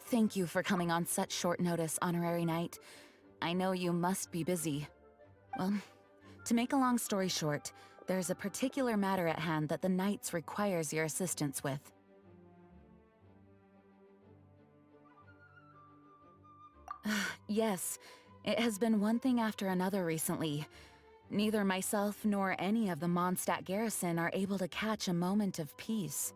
Thank you for coming on such short notice, Honorary Knight. I know you must be busy. Well, to make a long story short, there's a particular matter at hand that the Knights requires your assistance with. Yes, it has been one thing after another recently. Neither myself nor any of the Mondstadt garrison are able to catch a moment of peace.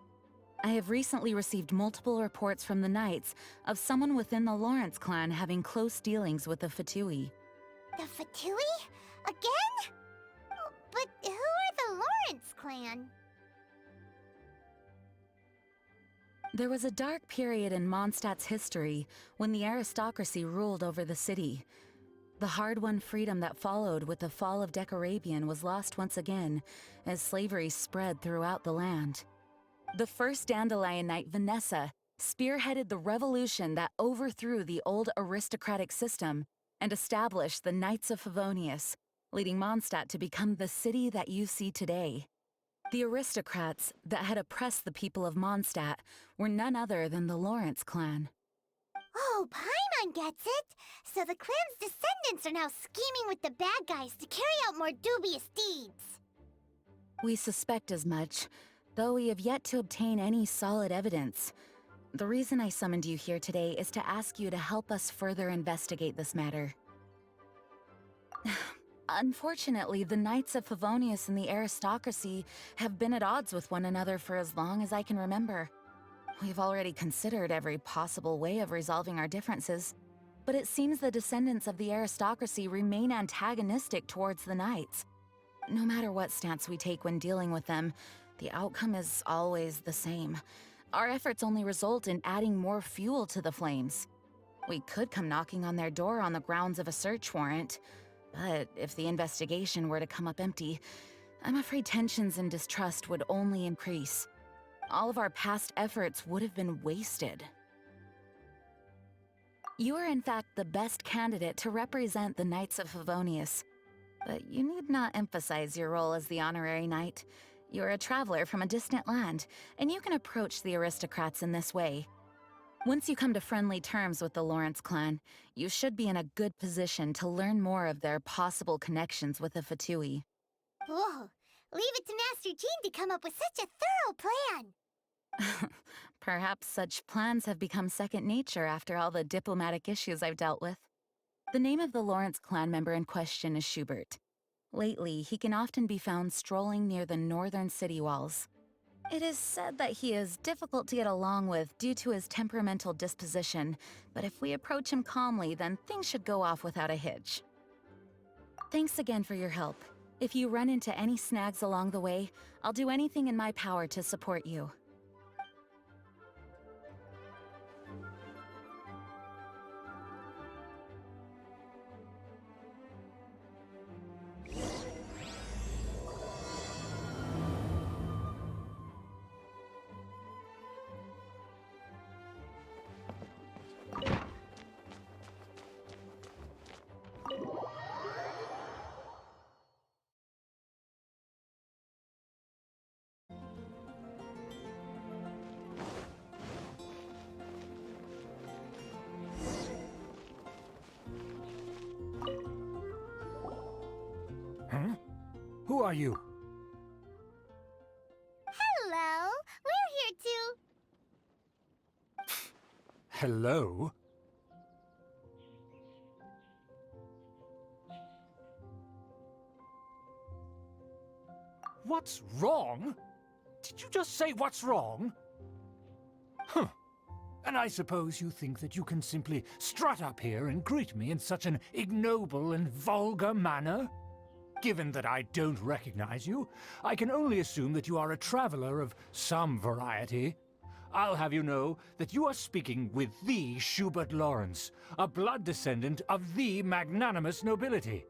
I have recently received multiple reports from the Knights of someone within the Lawrence clan having close dealings with the Fatui. The Fatui? Again? Oh, but who are the Lawrence clan? There was a dark period in Mondstadt's history when the aristocracy ruled over the city. The hard-won freedom that followed with the fall of Decorabian was lost once again as slavery spread throughout the land. The first Dandelion Knight, Vanessa, spearheaded the revolution that overthrew the old aristocratic system and established the Knights of Favonius, leading Mondstadt to become the city that you see today. The aristocrats that had oppressed the people of Mondstadt were none other than the Lawrence clan. Oh, Paimon gets it! So the clan's descendants are now scheming with the bad guys to carry out more dubious deeds! We suspect as much, though we have yet to obtain any solid evidence. The reason I summoned you here today is to ask you to help us further investigate this matter. Unfortunately, the Knights of Favonius and the aristocracy have been at odds with one another for as long as I can remember. We've already considered every possible way of resolving our differences, but it seems the descendants of the aristocracy remain antagonistic towards the Knights. No matter what stance we take when dealing with them, the outcome is always the same. Our efforts only result in adding more fuel to the flames. We could come knocking on their door on the grounds of a search warrant, but if the investigation were to come up empty, I'm afraid tensions and distrust would only increase. All of our past efforts would have been wasted. You are in fact the best candidate to represent the Knights of Favonius, but you need not emphasize your role as the honorary knight. You're a traveler from a distant land, and you can approach the aristocrats in this way. Once you come to friendly terms with the Lawrence clan, you should be in a good position to learn more of their possible connections with the Fatui. Whoa! Leave it to Master Jean to come up with such a thorough plan! Perhaps such plans have become second nature after all the diplomatic issues I've dealt with. The name of the Lawrence clan member in question is Schubert. Lately, he can often be found strolling near the northern city walls. It is said that he is difficult to get along with due to his temperamental disposition, but if we approach him calmly, then things should go off without a hitch. Thanks again for your help. If you run into any snags along the way, I'll do anything in my power to support you. Huh? Who are you? Hello! We're here to... Hello? What's wrong? Did you just say what's wrong? Huh. And I suppose you think that you can simply strut up here and greet me in such an ignoble and vulgar manner? Given that I don't recognize you, I can only assume that you are a traveler of some variety. I'll have you know that you are speaking with the Schubert Lawrence, a blood descendant of the magnanimous nobility.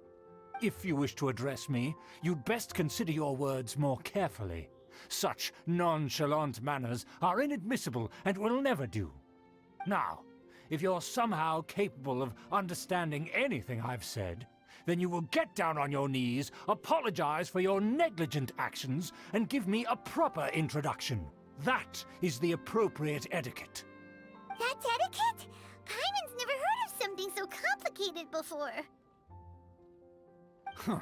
If you wish to address me, you'd best consider your words more carefully. Such nonchalant manners are inadmissible and will never do. Now, if you're somehow capable of understanding anything I've said, then you will get down on your knees, apologize for your negligent actions, and give me a proper introduction. That is the appropriate etiquette. That's etiquette? educated before. Huh.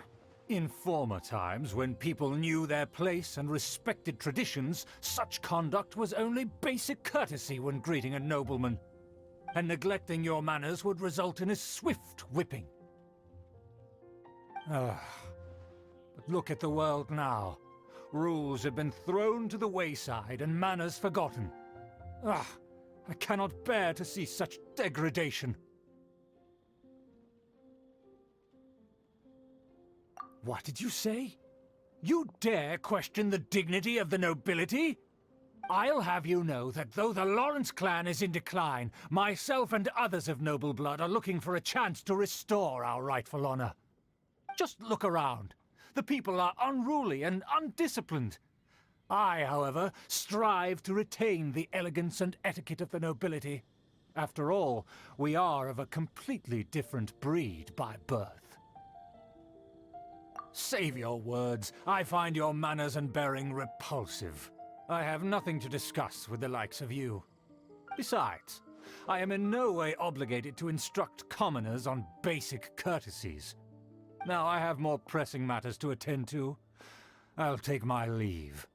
In former times, when people knew their place and respected traditions, such conduct was only basic courtesy when greeting a nobleman. And neglecting your manners would result in a swift whipping. But look at the world now. Rules have been thrown to the wayside and manners forgotten. I cannot bear to see such degradation. What did you say? You dare question the dignity of the nobility? I'll have you know that though the Lawrence clan is in decline, myself and others of noble blood are looking for a chance to restore our rightful honor. Just look around. The people are unruly and undisciplined. I, however, strive to retain the elegance and etiquette of the nobility. After all, we are of a completely different breed by birth. Save your words. I find your manners and bearing repulsive. I have nothing to discuss with the likes of you. Besides, I am in no way obligated to instruct commoners on basic courtesies. Now I have more pressing matters to attend to. I'll take my leave.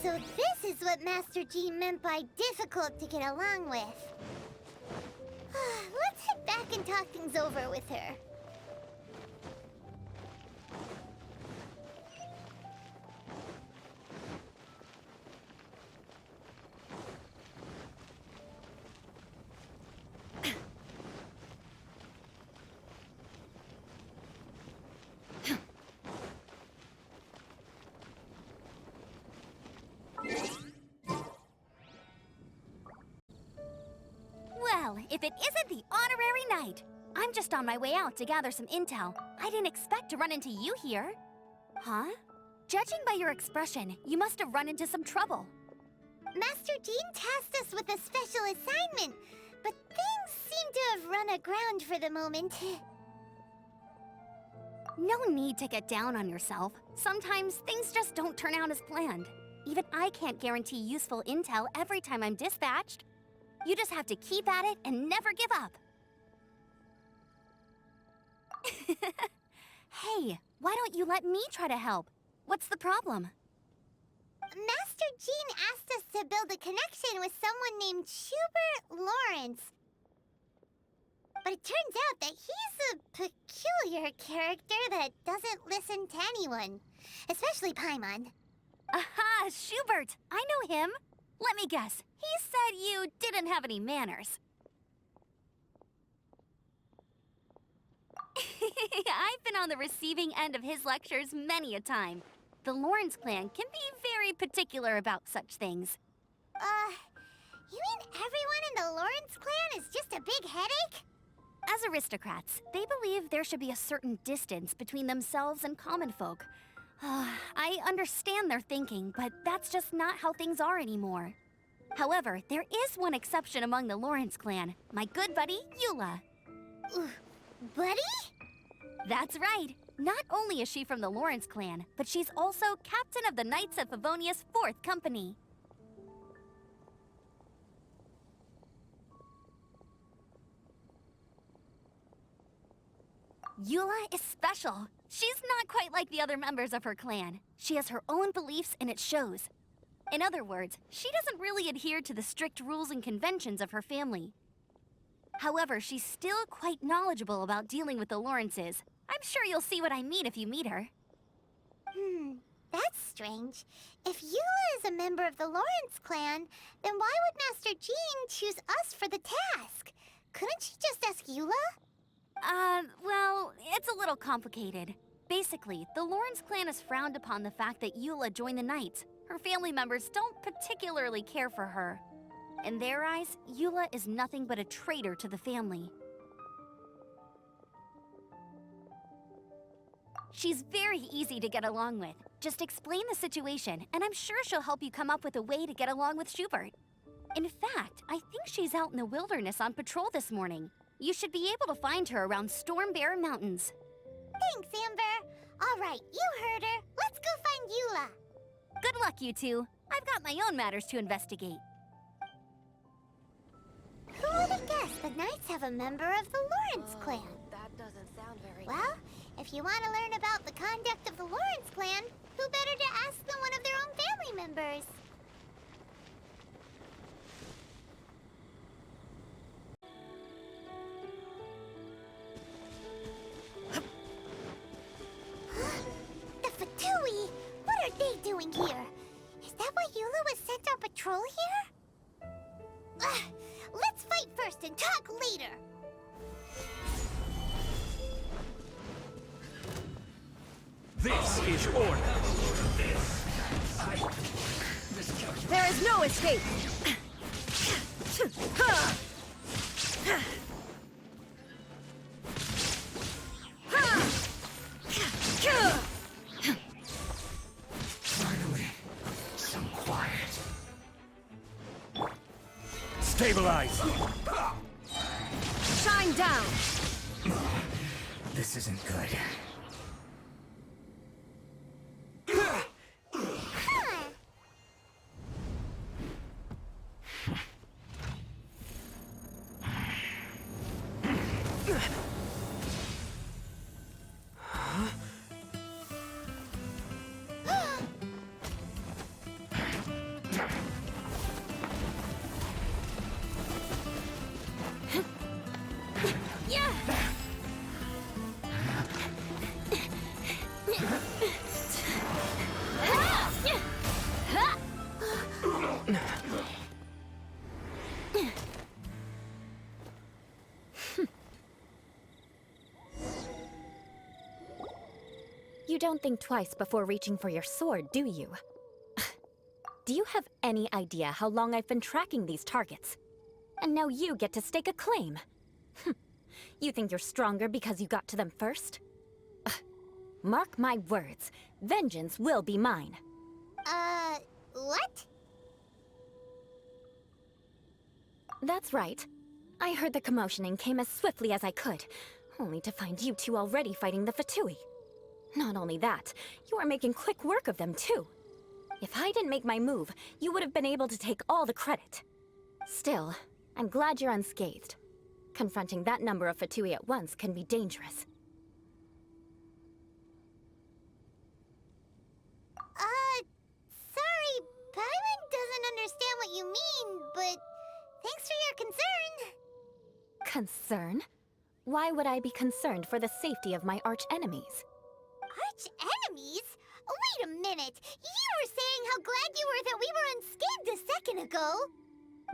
So this is what Master Jean meant by difficult to get along with. Let's head back and talk things over with her. Well, if it isn't the honorary knight! I'm just on my way out to gather some intel. I didn't expect to run into you here. Huh? Judging by your expression, you must have run into some trouble. Master Jean tasked us with a special assignment, but things seem to have run aground for the moment. No need to get down on yourself. Sometimes things just don't turn out as planned. Even I can't guarantee useful intel every time I'm dispatched. You just have to keep at it and never give up. Hey, why don't you let me try to help? What's the problem? Master Jean asked us to build a connection with someone named Schubert Lawrence. But it turns out that he's a peculiar character that doesn't listen to anyone, especially Paimon. Aha, Schubert! I know him. Let me guess, he said you didn't have any manners. I've been on the receiving end of his lectures many a time. The Lawrence clan can be very particular about such things. You mean everyone in the Lawrence clan is just a big headache? As aristocrats, they believe there should be a certain distance between themselves and common folk. I understand their thinking, but that's just not how things are anymore. However, there is one exception among the Lawrence clan, my good buddy, Eula. Buddy? That's right. Not only is she from the Lawrence clan, but she's also captain of the Knights of Favonia's 4th Company. Eula is special. She's not quite like the other members of her clan. She has her own beliefs and it shows. In other words, she doesn't really adhere to the strict rules and conventions of her family. However, she's still quite knowledgeable about dealing with the Lawrences. I'm sure you'll see what I mean if you meet her. That's strange. If Eula is a member of the Lawrence clan, then why would Master Jean choose us for the task? Couldn't she just ask Eula? Well, it's a little complicated. Basically, the Lawrence clan has frowned upon the fact that Eula joined the Knights. Her family members don't particularly care for her. In their eyes, Eula is nothing but a traitor to the family. She's very easy to get along with. Just explain the situation, and I'm sure she'll help you come up with a way to get along with Schubert. In fact, I think she's out in the wilderness on patrol this morning. You should be able to find her around Storm Bear Mountains. Thanks, Amber. All right, you heard her. Let's go find Eula. Good luck, you two. I've got my own matters to investigate. Who would have guessed the Knights have a member of the Lawrence clan. That doesn't sound very Well, if you want to learn about the conduct of the Lawrence clan, who better to ask than one of their own family members? The Fatui! What are they doing here? Is that why Eula was sent on patrol here? Let's fight first and talk later! This is order. There is no escape! Finally, some quiet. Stabilize. Shine down! This isn't good. You don't think twice before reaching for your sword, do you? Do you have any idea how long I've been tracking these targets? And now you get to stake a claim. You think you're stronger because you got to them first? Mark my words, vengeance will be mine. What? That's right. I heard the commotion and came as swiftly as I could, only to find you two already fighting the Fatui. Not only that, you are making quick work of them too. If I didn't make my move, you would have been able to take all the credit. Still, I'm glad you're unscathed. Confronting that number of Fatui at once can be dangerous. Sorry, Paimon doesn't understand what you mean, but thanks for your concern. Concern? Why would I be concerned for the safety of my arch-enemies? Arch-enemies? Wait a minute! You were saying how glad you were that we were unscathed a second ago!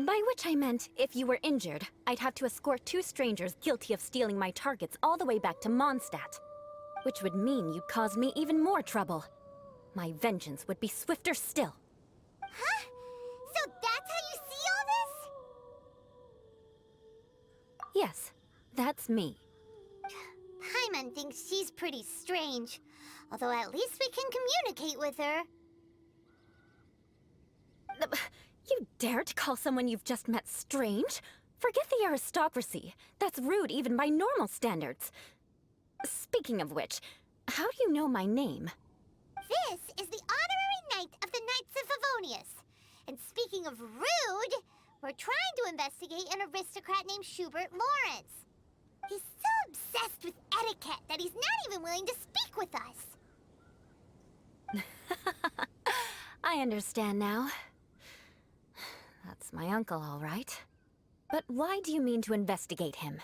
By which I meant, if you were injured, I'd have to escort two strangers guilty of stealing my targets all the way back to Mondstadt. Which would mean you'd cause me even more trouble. My vengeance would be swifter still. Huh? So that's how you see all this? Yes, that's me. Paimon thinks she's pretty strange. Although at least we can communicate with her. You dare to call someone you've just met strange? Forget the aristocracy. That's rude even by normal standards. Speaking of which, how do you know my name? This is the honorary knight of the Knights of Favonius. And speaking of rude, we're trying to investigate an aristocrat named Schubert Lawrence. He's so obsessed with etiquette that he's not even willing to speak with us. I understand now. That's my uncle, all right. But why do you mean to investigate him?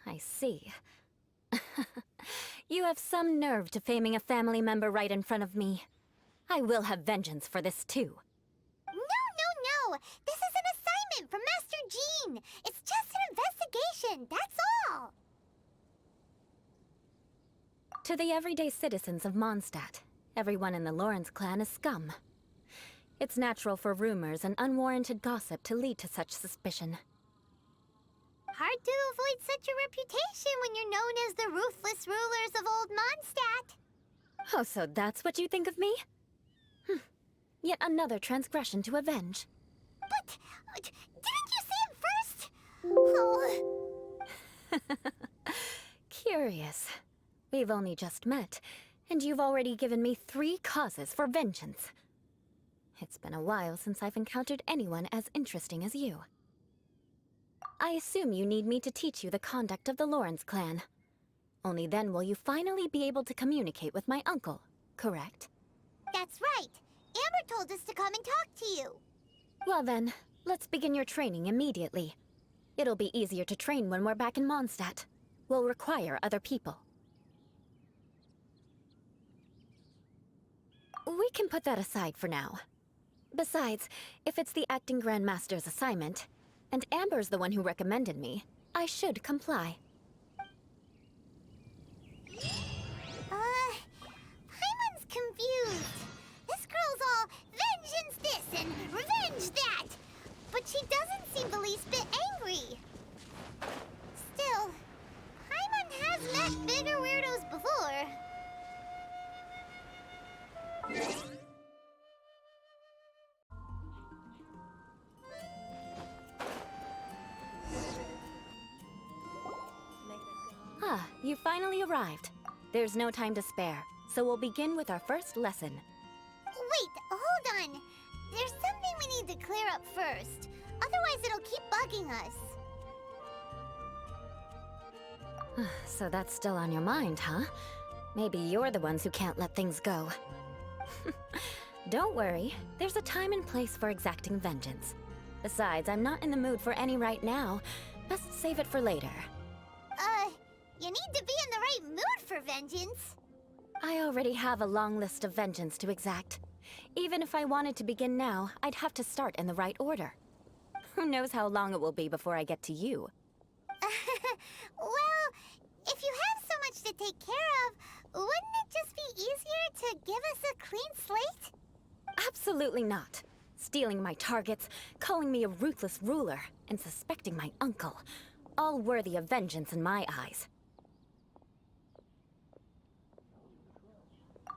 I see. You have some nerve to faming a family member right in front of me. I will have vengeance for this too. No! This is an assignment from Master Jean! It's just an investigation, that's all! To the everyday citizens of Mondstadt, everyone in the Lawrence clan is scum. It's natural for rumors and unwarranted gossip to lead to such suspicion. Hard to avoid such a reputation when you're known as the ruthless rulers of Old Mondstadt. Oh, so that's what you think of me? Yet another transgression to avenge. But, didn't you say it first? Oh. Curious. We've only just met, and you've already given me 3 causes for vengeance. It It's been a while since I've encountered anyone as interesting as you. I assume you need me to teach you the conduct of the Lawrence clan. Only then will you finally be able to communicate with my uncle, correct? That's right. Amber told us to come and talk to you. Well then, let's begin your training immediately. It'll be easier to train when we're back in Mondstadt. We'll require other people. We can put that aside for now. Besides, if it's the acting Grandmaster's assignment, and Amber's the one who recommended me, I should comply. Paimon's confused. This girl's all vengeance this and revenge that. But she doesn't seem the least bit angry. Still, Paimon has met bigger weirdos before. Ah, you finally arrived. There's no time to spare, so we'll begin with our first lesson. Wait, hold on. There's something we need to clear up first. Otherwise, it'll keep bugging us. So that's still on your mind, huh? Maybe you're the ones who can't let things go. Don't worry, there's a time and place for exacting vengeance. Besides, I'm not in the mood for any right now. Best save it for later. You need to be in the right mood for vengeance. I already have a long list of vengeance to exact. Even if I wanted to begin now, I'd have to start in the right order. Who knows how long it will be before I get to you? Well, if you have so much to take care of, wouldn't it just be easier to give us a clean slate? Absolutely not. Stealing my targets, calling me a ruthless ruler, and suspecting my uncle. All worthy of vengeance in my eyes.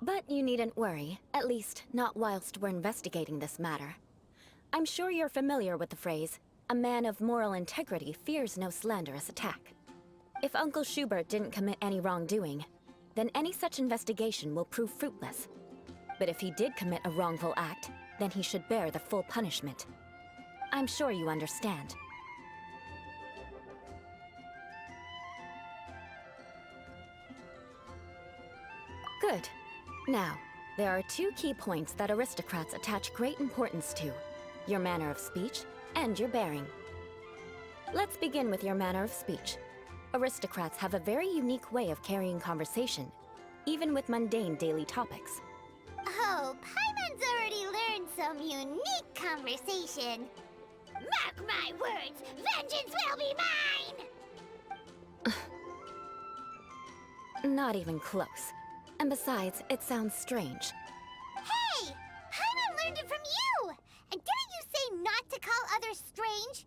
But you needn't worry, at least not whilst we're investigating this matter. I'm sure you're familiar with the phrase, a man of moral integrity fears no slanderous attack. If Uncle Schubert didn't commit any wrongdoing, then any such investigation will prove fruitless. But if he did commit a wrongful act, then he should bear the full punishment. I'm sure you understand. Good. Now, there are two key points that aristocrats attach great importance to: your manner of speech and your bearing. Let's begin with your manner of speech. Aristocrats have a very unique way of carrying conversation, even with mundane daily topics. Oh, Paimon's already learned some unique conversation. Mark my words, vengeance will be mine! Not even close. And besides, it sounds strange. Hey! Paimon learned it from you! And didn't you say not to call others strange?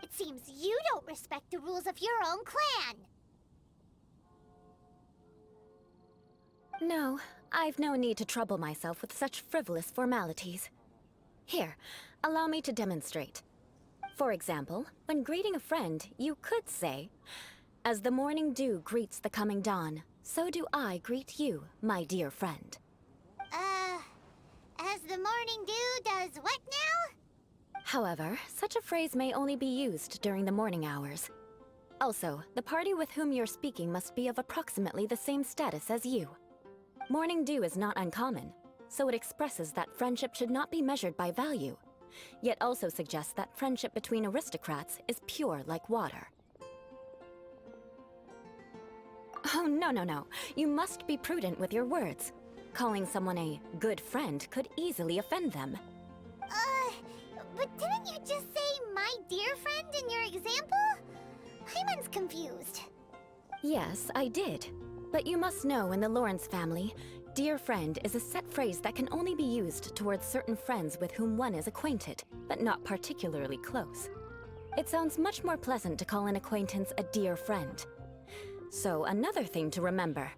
It seems you don't respect the rules of your own clan. No, I've no need to trouble myself with such frivolous formalities. Here, allow me to demonstrate. For example, when greeting a friend, you could say, "As the morning dew greets the coming dawn, so do I greet you, my dear friend." As the morning dew does what now? However, such a phrase may only be used during the morning hours. Also, the party with whom you're speaking must be of approximately the same status as you. Morning dew is not uncommon, so it expresses that friendship should not be measured by value, yet also suggests that friendship between aristocrats is pure like water. Oh, no. You must be prudent with your words. Calling someone a good friend could easily offend them. But didn't you just say my dear friend in your example? Paimon's confused. Yes, I did. But you must know in the Lawrence family, dear friend is a set phrase that can only be used towards certain friends with whom one is acquainted, but not particularly close. It sounds much more pleasant to call an acquaintance a dear friend. So, another thing to remember.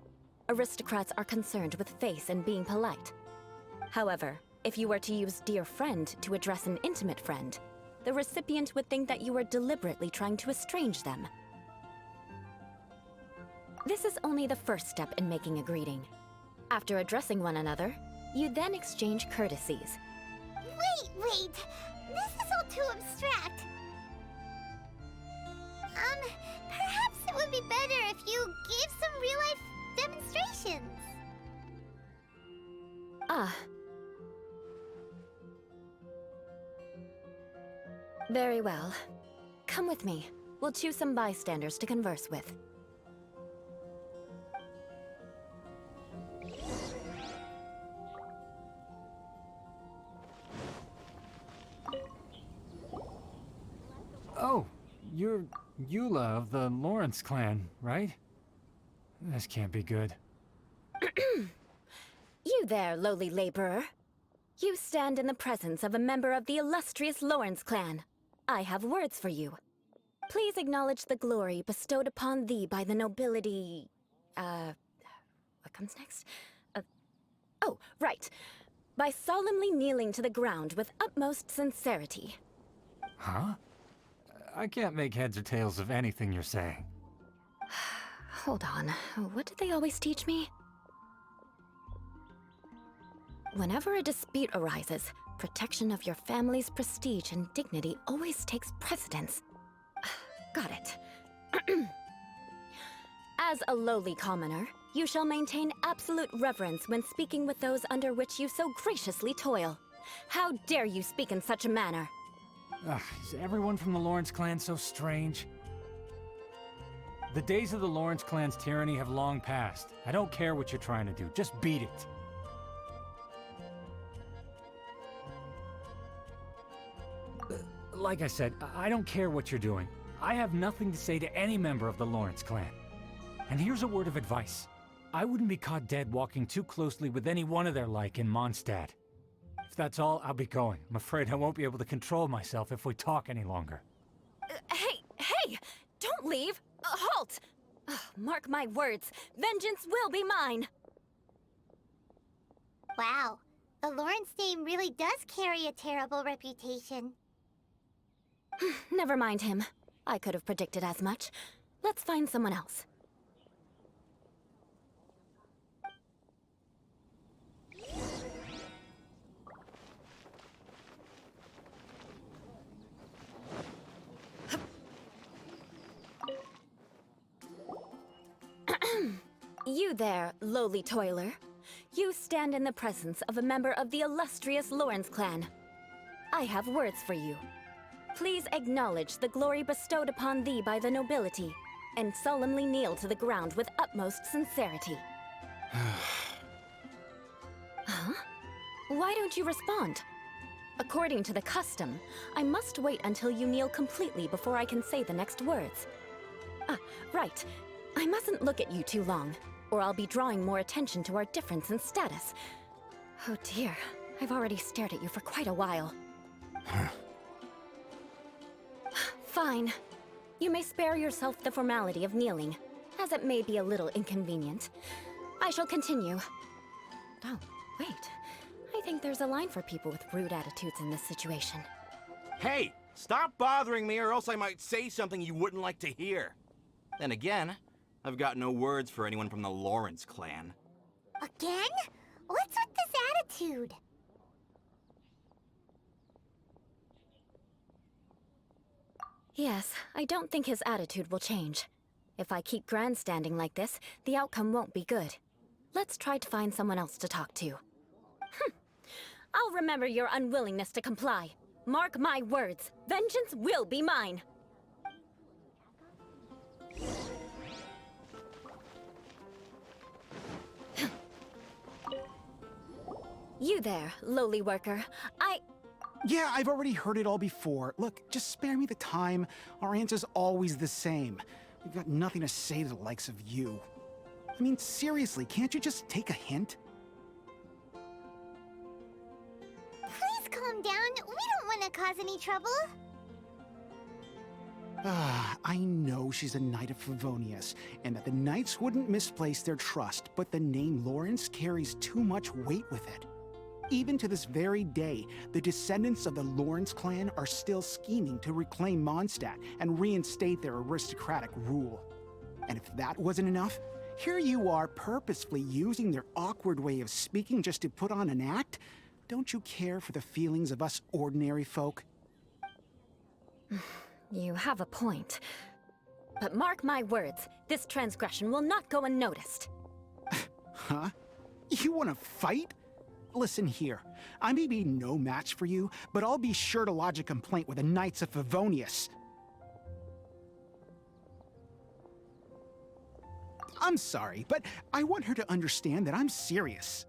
Aristocrats are concerned with face and being polite. However, if you were to use dear friend to address an intimate friend, the recipient would think that you were deliberately trying to estrange them. This is only the first step in making a greeting. After addressing one another, you then exchange courtesies. Wait, this is all too abstract. Perhaps it would be better if you gave some real-life demonstrations. Ah. Very well. Come with me. We'll choose some bystanders to converse with. Oh, you're Eula of the Lawrence clan, right? This can't be good. You there, lowly laborer. You stand in the presence of a member of the illustrious Lawrence clan. I have words for you. Please acknowledge the glory bestowed upon thee by the nobility... what comes next? Oh, right. By solemnly kneeling to the ground with utmost sincerity. Huh? I can't make heads or tails of anything you're saying. Hold on. What did they always teach me? Whenever a dispute arises, protection of your family's prestige and dignity always takes precedence. Got it. As a lowly commoner, you shall maintain absolute reverence when speaking with those under which you so graciously toil. How dare you speak in such a manner? Ugh, is everyone from the Lawrence clan so strange? The days of the Lawrence clan's tyranny have long passed. I don't care what you're trying to do, just beat it. Like I said, I don't care what you're doing. I have nothing to say to any member of the Lawrence clan. And here's a word of advice. I wouldn't be caught dead walking too closely with any one of their like in Mondstadt. If that's all, I'll be going. I'm afraid I won't be able to control myself if we talk any longer. Hey! Don't leave! Halt! Mark my words, vengeance will be mine! Wow, the Lawrence name really does carry a terrible reputation. Never mind him. I could have predicted as much. Let's find someone else. You there, lowly toiler. You stand in the presence of a member of the illustrious Lawrence clan. I have words for you. Please acknowledge the glory bestowed upon thee by the nobility, and solemnly kneel to the ground with utmost sincerity. Huh? Why don't you respond? According to the custom, I must wait until you kneel completely before I can say the next words. Right. I mustn't look at you too long, or I'll be drawing more attention to our difference in status. Oh dear, I've already stared at you for quite a while. Fine. You may spare yourself the formality of kneeling, as it may be a little inconvenient. I shall continue. Oh, wait. I think there's a line for people with rude attitudes in this situation. Hey! Stop bothering me or else I might say something you wouldn't like to hear. Then again, I've got no words for anyone from the Lawrence clan. Again? What's with this attitude? Yes, I don't think his attitude will change. If I keep grandstanding like this, the outcome won't be good. Let's try to find someone else to talk to. I'll remember your unwillingness to comply. Mark my words, vengeance will be mine. You there, lowly worker. Yeah, I've already heard it all before. Look, just spare me the time. Our answer's always the same. We've got nothing to say to the likes of you. I mean, seriously, can't you just take a hint? Please calm down. We don't want to cause any trouble. I know she's a Knight of Favonius, and that the Knights wouldn't misplace their trust, but the name Lawrence carries too much weight with it. Even to this very day, the descendants of the Lawrence clan are still scheming to reclaim Mondstadt and reinstate their aristocratic rule. And if that wasn't enough, here you are purposefully using their awkward way of speaking just to put on an act? Don't you care for the feelings of us ordinary folk? You have a point. But mark my words, this transgression will not go unnoticed. Huh? You want to fight? Listen here, I may be no match for you, but I'll be sure to lodge a complaint with the Knights of Favonius. I'm sorry, but I want her to understand that I'm serious.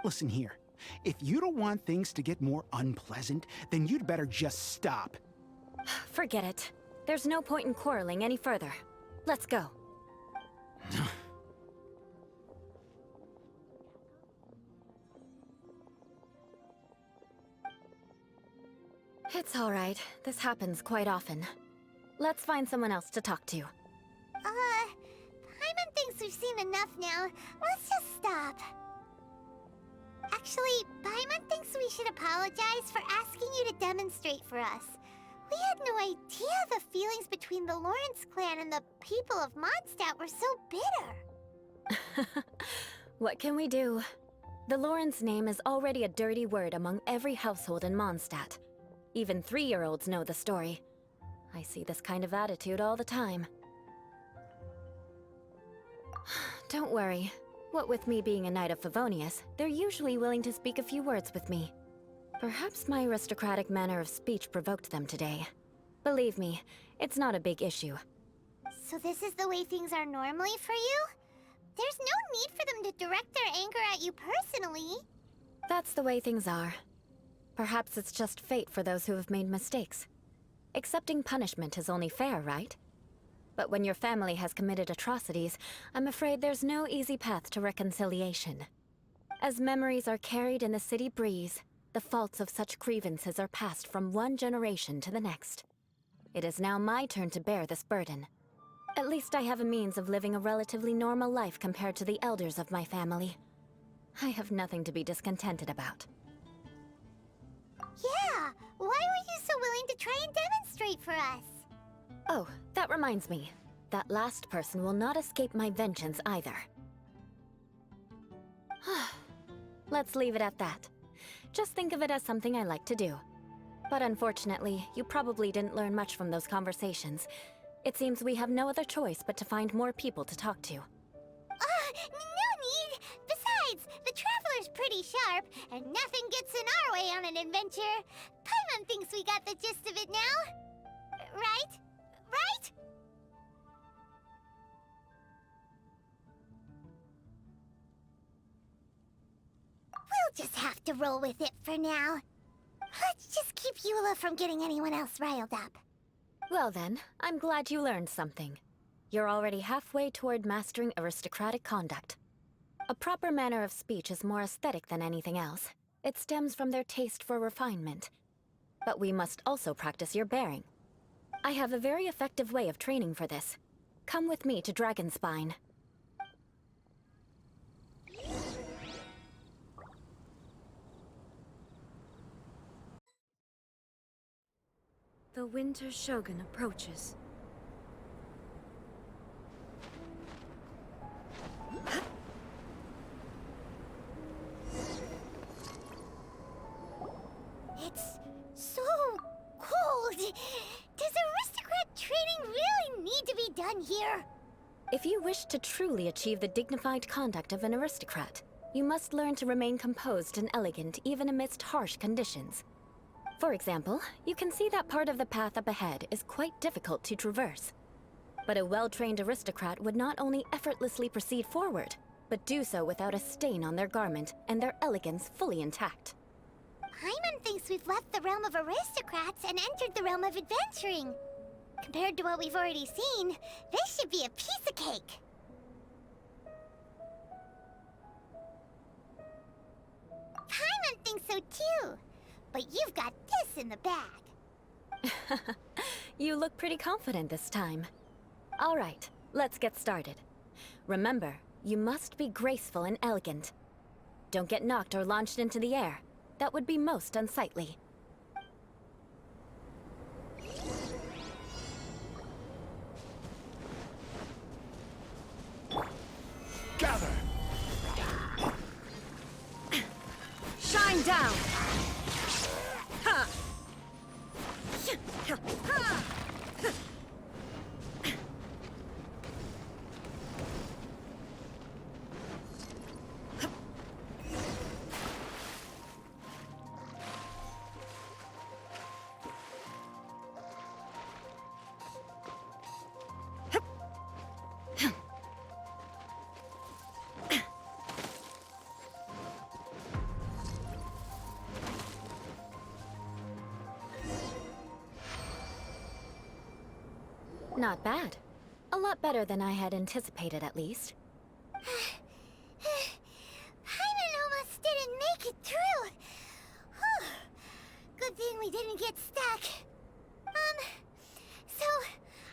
Listen here, if you don't want things to get more unpleasant, then you'd better just stop. Forget it. There's no point in quarreling any further. Let's go. It's all right. This happens quite often. Let's find someone else to talk to. Paimon thinks we've seen enough now. Let's just stop. Actually, Paimon thinks we should apologize for asking you to demonstrate for us. We had no idea the feelings between the Lawrence clan and the people of Mondstadt were so bitter. What can we do? The Lawrence name is already a dirty word among every household in Mondstadt. Even 3-year-olds know the story. I see this kind of attitude all the time. Don't worry. What with me being a Knight of Favonius, they're usually willing to speak a few words with me. Perhaps my aristocratic manner of speech provoked them today. Believe me, it's not a big issue. So this is the way things are normally for you? There's no need for them to direct their anger at you personally. That's the way things are. Perhaps it's just fate for those who have made mistakes. Accepting punishment is only fair, right? But when your family has committed atrocities, I'm afraid there's no easy path to reconciliation. As memories are carried in the city breeze, the faults of such grievances are passed from one generation to the next. It is now my turn to bear this burden. At least I have a means of living a relatively normal life compared to the elders of my family. I have nothing to be discontented about. Yeah, why were you so willing to try and demonstrate for us? Oh, that reminds me. That last person will not escape my vengeance either. Let's leave it at that. Just think of it as something I like to do. But unfortunately, you probably didn't learn much from those conversations. It seems we have no other choice but to find more people to talk to. No need! Besides, the Traveler's pretty sharp, and nothing gets in our way on an adventure. Paimon thinks we got the gist of it now. Right? Right? We'll just have to roll with it for now. Let's just keep Eula from getting anyone else riled up. Well then, I'm glad you learned something. You're already halfway toward mastering aristocratic conduct. A proper manner of speech is more aesthetic than anything else. It stems from their taste for refinement. But we must also practice your bearing. I have a very effective way of training for this. Come with me to Dragonspine. The Winter Shogun approaches. It's so cold. Does aristocrat training really need to be done here? If you wish to truly achieve the dignified conduct of an aristocrat, you must learn to remain composed and elegant even amidst harsh conditions. For example, you can see that part of the path up ahead is quite difficult to traverse. But a well-trained aristocrat would not only effortlessly proceed forward, but do so without a stain on their garment and their elegance fully intact. Paimon thinks we've left the realm of aristocrats and entered the realm of adventuring. Compared to what we've already seen, this should be a piece of cake. Paimon thinks so too. But you've got this in the bag. You look pretty confident this time. All right, let's get started. Remember, you must be graceful and elegant. Don't get knocked or launched into the air. That would be most unsightly. Gather! Not bad. A lot better than I had anticipated, at least. Paimon almost didn't make it through. Whew. Good thing we didn't get stuck. So,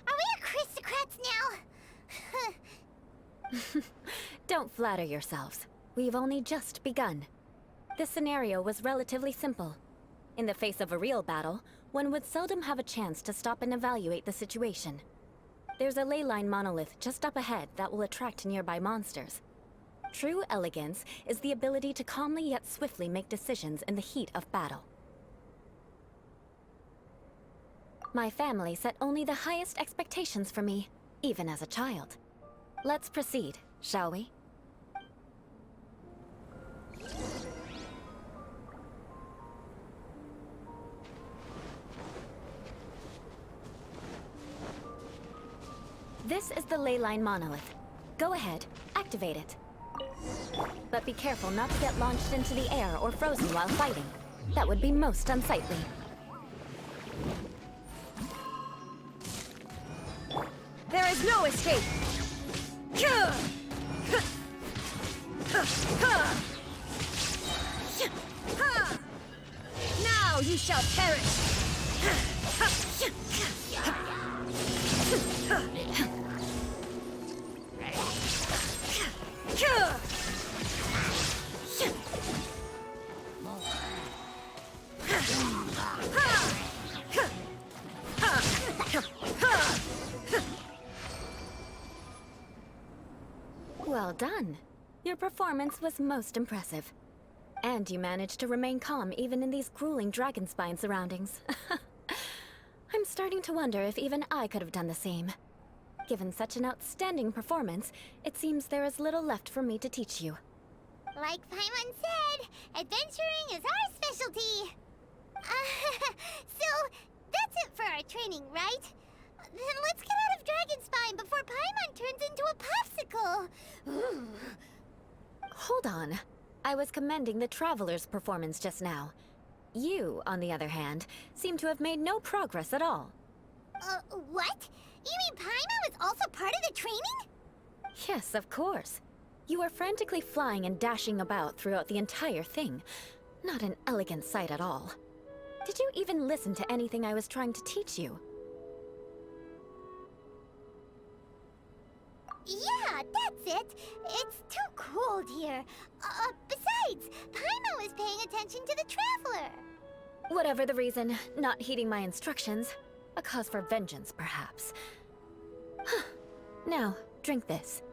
are we aristocrats now? Don't flatter yourselves. We've only just begun. This scenario was relatively simple. In the face of a real battle, one would seldom have a chance to stop and evaluate the situation. There's a ley line monolith just up ahead that will attract nearby monsters. True elegance is the ability to calmly yet swiftly make decisions in the heat of battle. My family set only the highest expectations for me, even as a child. Let's proceed, shall we? This is the ley line monolith. Go ahead, activate it. But be careful not to get launched into the air or frozen while fighting. That would be most unsightly. There is no escape! Now you shall perish! Well done. Your performance was most impressive. And you managed to remain calm even in these grueling Dragonspine surroundings. I'm starting to wonder if even I could have done the same. Given such an outstanding performance, it seems there is little left for me to teach you. Like Paimon said, adventuring is our specialty. So, that's it for our training, right? Then let's get out of Dragonspine before Paimon turns into a popsicle. Hold on. I was commending the Traveler's performance just now. You, on the other hand, seem to have made no progress at all. What? You mean Paimon was also part of the training? Yes, of course. You were frantically flying and dashing about throughout the entire thing. Not an elegant sight at all. Did you even listen to anything I was trying to teach you? Yeah, that's it. It's too cold here. Besides, Paimon was paying attention to the Traveler. Whatever the reason, not heeding my instructions. A cause for vengeance, perhaps. Now, drink this.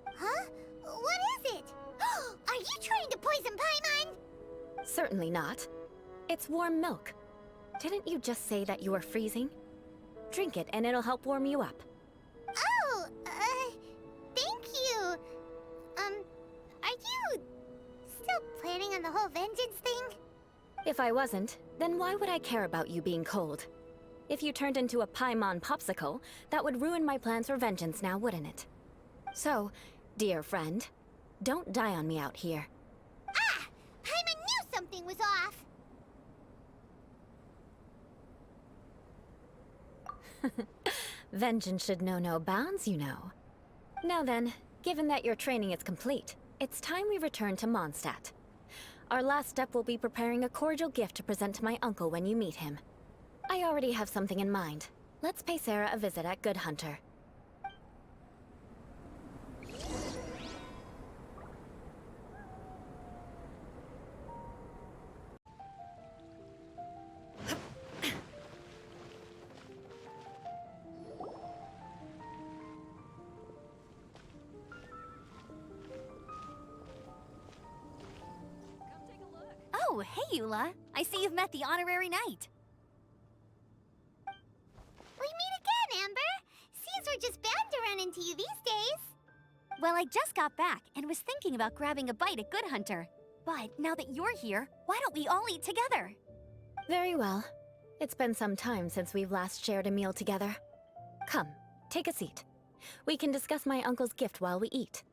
Huh? What is it? Are you trying to poison Paimon? Certainly not. It's warm milk. Didn't you just say that you were freezing? Drink it and it'll help warm you up. Oh, thank you. Are you still planning on the whole vengeance thing? If I wasn't, then why would I care about you being cold? If you turned into a Paimon popsicle, that would ruin my plans for vengeance now, wouldn't it? So, dear friend, don't die on me out here. Ah! Paimon knew something was off! Vengeance should know no bounds, you know. Now then, given that your training is complete, it's time we return to Mondstadt. Our last step will be preparing a cordial gift to present to my uncle when you meet him. I already have something in mind. Let's pay Sarah a visit at Good Hunter. Oh, hey, Eula. I see you've met the honorary knight. We meet again, Amber! Seems we're just bound to run into you these days. Well, I just got back and was thinking about grabbing a bite at Good Hunter. But now that you're here, why don't we all eat together? Very well. It's been some time since we've last shared a meal together. Come, take a seat. We can discuss my uncle's gift while we eat.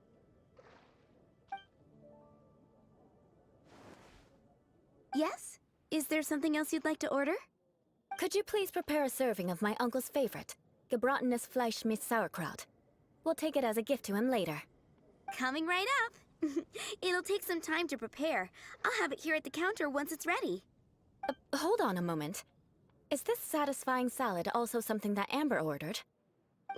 Yes? Is there something else you'd like to order? Could you please prepare a serving of my uncle's favorite, gebratenes Fleisch mit Sauerkraut? We'll take it as a gift to him later. Coming right up. It'll take some time to prepare. I'll have it here at the counter once it's ready. Hold on a moment. Is this satisfying salad also something that Amber ordered?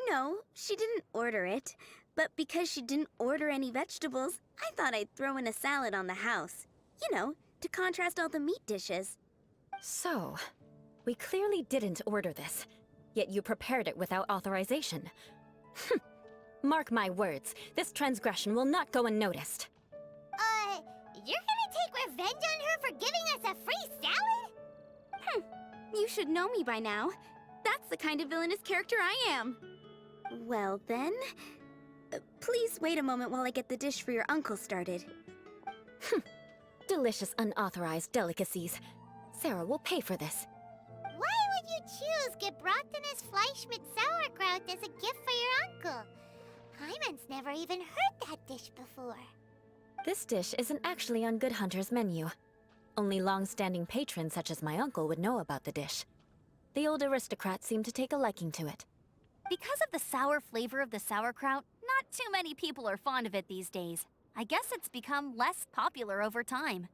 No, she didn't order it. But because she didn't order any vegetables, I thought I'd throw in a salad on the house. You know, to contrast all the meat dishes. So, we clearly didn't order this, yet you prepared it without authorization. Mark my words, this transgression will not go unnoticed. You're gonna take revenge on her for giving us a free salad? You should know me by now. That's the kind of villainous character I am. Well then, please wait a moment while I get the dish for your uncle started. Delicious unauthorized delicacies. Sarah will pay for this. Why would you choose gebratenes Fleisch mit Sauerkraut as a gift for your uncle? Hyman's never even heard that dish before. This dish isn't actually on Good Hunter's menu. Only long-standing patrons such as my uncle would know about the dish. The old aristocrat seemed to take a liking to it. Because of the sour flavor of the sauerkraut, not too many people are fond of it these days. I guess it's become less popular over time.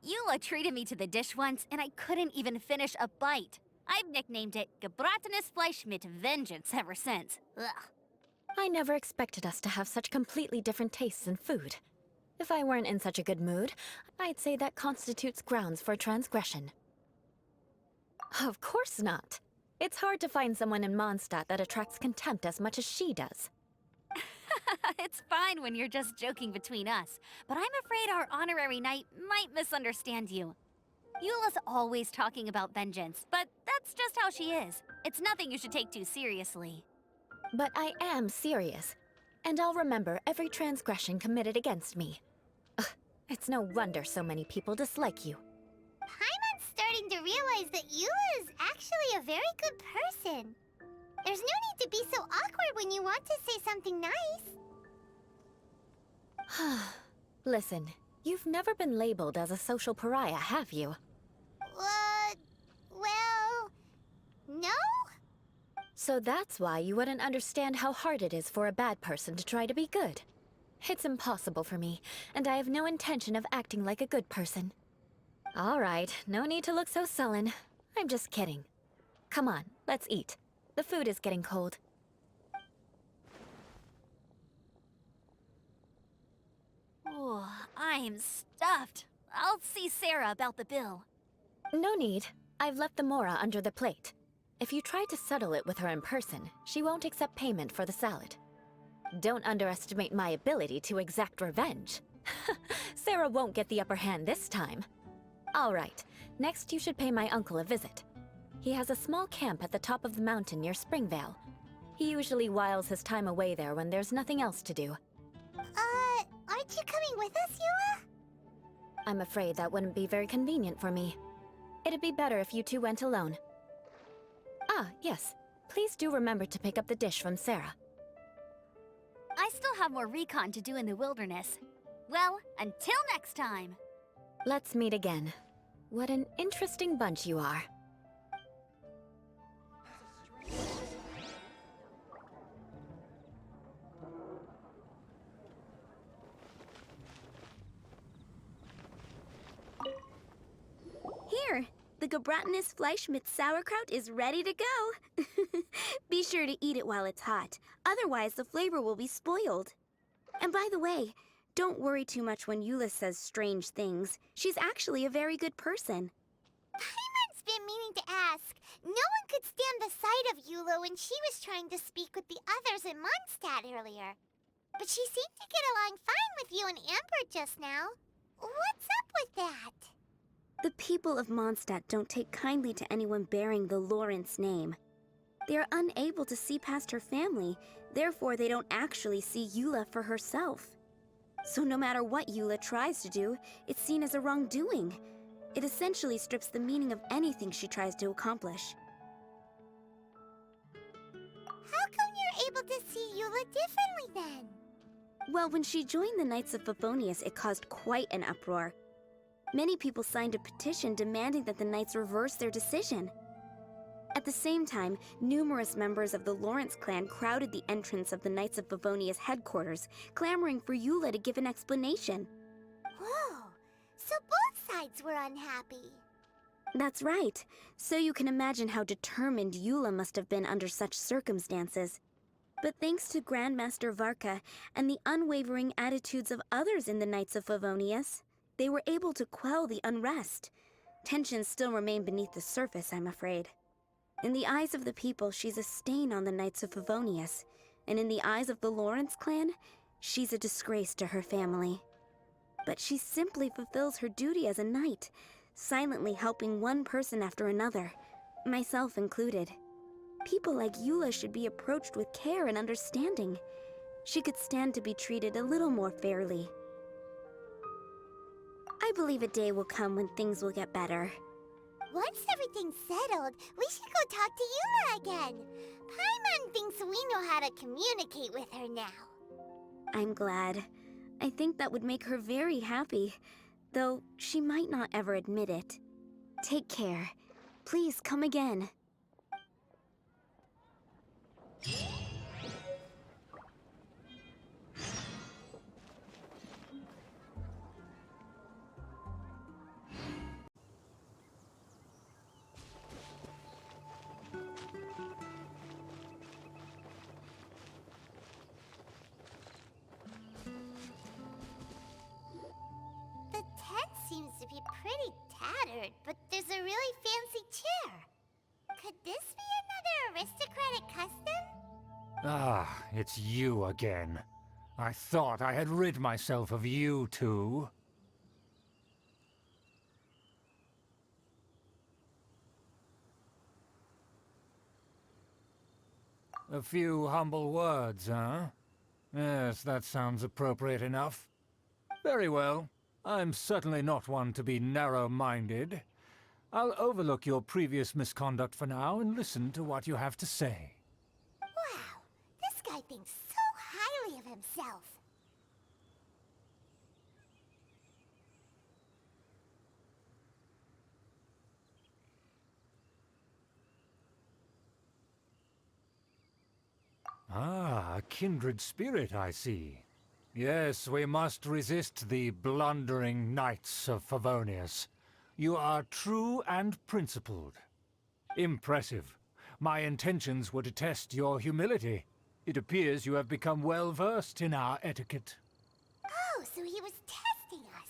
Eula treated me to the dish once, and I couldn't even finish a bite. I've nicknamed it gebratenes Fleisch mit Vengeance ever since. Ugh. I never expected us to have such completely different tastes in food. If I weren't in such a good mood, I'd say that constitutes grounds for transgression. Of course not. It's hard to find someone in Mondstadt that attracts contempt as much as she does. It's fine when you're just joking between us, but I'm afraid our honorary knight might misunderstand you. Eula's always talking about vengeance, but that's just how she is. It's nothing you should take too seriously. But I am serious, and I'll remember every transgression committed against me. Ugh, it's no wonder so many people dislike you. Paimon's starting to realize that Eula is actually a very good person. There's no need to be so awkward when you want to say something nice. Listen, you've never been labeled as a social pariah, have you? Well, no? So that's why you wouldn't understand how hard it is for a bad person to try to be good. It's impossible for me, and I have no intention of acting like a good person. All right, no need to look so sullen. I'm just kidding. Come on, let's eat. The food is getting cold. Oh, I'm stuffed. I'll see Sarah about the bill. No need. I've left the mora under the plate. If you try to settle it with her in person, she won't accept payment for the salad. Don't underestimate my ability to exact revenge. Sarah won't get the upper hand this time. All right, next you should pay my uncle a visit. He has a small camp at the top of the mountain near Springvale. He usually whiles his time away there when there's nothing else to do. Aren't you coming with us, Eula? I'm afraid that wouldn't be very convenient for me. It'd be better if you two went alone. Ah, yes. Please do remember to pick up the dish from Sarah. I still have more recon to do in the wilderness. Well, until next time. Let's meet again. What an interesting bunch you are. Here, the gebratenes Fleisch mit Sauerkraut is ready to go. Be sure to eat it while it's hot, otherwise the flavor will be spoiled. And by the way, don't worry too much when Eula says strange things. She's actually a very good person. Paimon's been meaning to ask. No one could stand the sight of Eula when she was trying to speak with the others in Mondstadt earlier. But she seemed to get along fine with you and Amber just now. What's up with that? The people of Mondstadt don't take kindly to anyone bearing the Lawrence name. They are unable to see past her family, therefore they don't actually see Eula for herself. So no matter what Eula tries to do, it's seen as a wrongdoing. It essentially strips the meaning of anything she tries to accomplish. How come you're able to see Eula differently then? Well, when she joined the Knights of Favonius, it caused quite an uproar. Many people signed a petition demanding that the Knights reverse their decision. the same time, numerous members of the Lawrence clan crowded the entrance of the Knights of Favonia's headquarters, clamoring for Eula to give an explanation. Whoa! So both sides were unhappy. That's right. So you can imagine how determined Eula must have been under such circumstances. But thanks to Grandmaster Varka and the unwavering attitudes of others in the Knights of Favonius, they were able to quell the unrest. Tensions still remain beneath the surface, I'm afraid. In the eyes of the people, she's a stain on the Knights of Favonius, and in the eyes of the Lawrence clan, she's a disgrace to her family. But she simply fulfills her duty as a knight, silently helping one person after another, myself included. People like Eula should be approached with care and understanding. She could stand to be treated a little more fairly. I believe a day will come when things will get better. Once everything's settled, we should go talk to Eula again. Paimon thinks we know how to communicate with her now. I'm glad. I think that would make her very happy, though she might not ever admit it. Take care. Please come again. The tent seems to be pretty tattered, but there's a really fancy chair. Could this be another aristocratic custom? Ah, it's you again. I thought I had rid myself of you two. A few humble words, huh? Yes, that sounds appropriate enough. Very well. I'm certainly not one to be narrow-minded. I'll overlook your previous misconduct for now and listen to what you have to say. Wow, this guy thinks so highly of himself. Ah, a kindred spirit, I see. Yes, we must resist the blundering knights of Favonius. You are true and principled. Impressive. My intentions were to test your humility. It appears you have become well-versed in our etiquette. Oh, so he was testing us.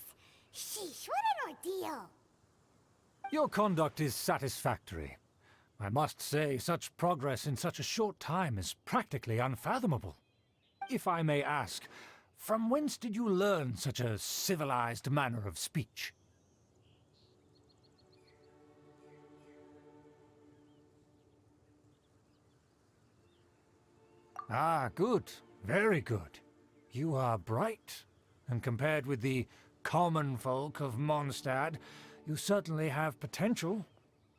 Sheesh, what an ordeal. Your conduct is satisfactory. I must say, such progress in such a short time is practically unfathomable. If I may ask, from whence did you learn such a civilized manner of speech? Ah, good. Very good. You are bright, and compared with the common folk of Mondstadt, you certainly have potential.